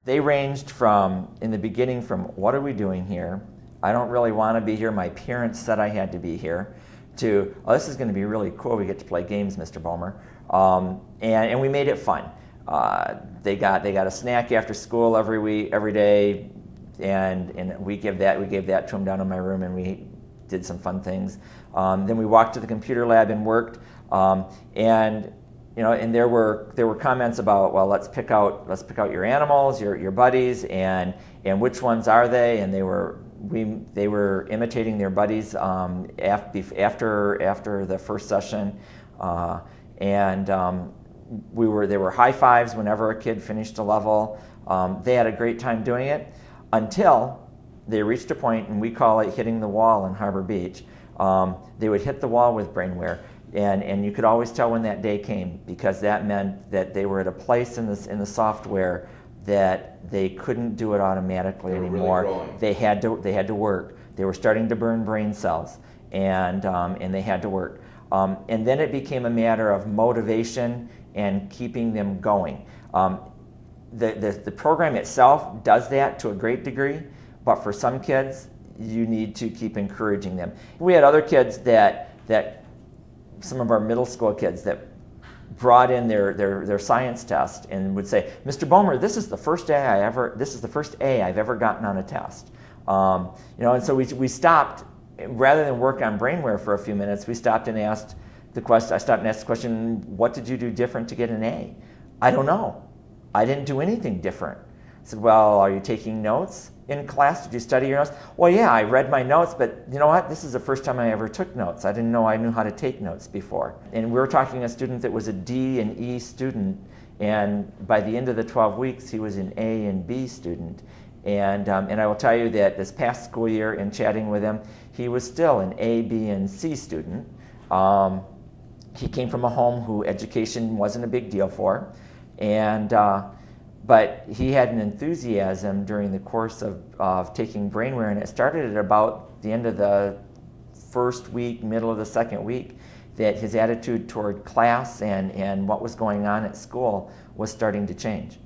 They ranged from, in the beginning, from what are we doing here? I don't really want to be here. My parents said I had to be here, to, oh, this is going to be really cool. We get to play games, Mr. Boehmer. And we made it fun. They got a snack after school every day, and we gave that to them down in my room, and we did some fun things. Then we walked to the computer lab and worked, and there were comments about, well, let's pick out your animals, your buddies, and which ones are they? And they were imitating their buddies after the first session, there were high fives whenever a kid finished a level. They had a great time doing it until they reached a point, and we call it hitting the wall in Harbor Beach. They would hit the wall with BrainWare, and you could always tell when that day came, because that meant that they were at a place in the software that they couldn't do it automatically anymore. Really they had to work. They were starting to burn brain cells, and they had to work. And then it became a matter of motivation and keeping them going. The program itself does that to a great degree, but for some kids, you need to keep encouraging them. We had other kids that some of our middle school kids that brought in their science test and would say, Mr. Boehmer, this is the first A I've ever gotten on a test. And so we stopped, rather than work on BrainWare for a few minutes, we stopped and asked the question. I stopped and asked the question, what did you do different to get an A? I don't know. I didn't do anything different. I said, well, are you taking notes in class? Did you study your notes? Well, yeah, I read my notes, but you know what? This is the first time I ever took notes. I didn't know I knew how to take notes before. And we were talking to a student that was a D and E student, and by the end of the 12 weeks, he was an A and B student. And I will tell you that this past school year, in chatting with him, he was still an A, B, and C student. He came from a home who education wasn't a big deal for, but he had an enthusiasm during the course of taking BrainWare, and it started at about the end of the first week, middle of the second week, that his attitude toward class and what was going on at school was starting to change.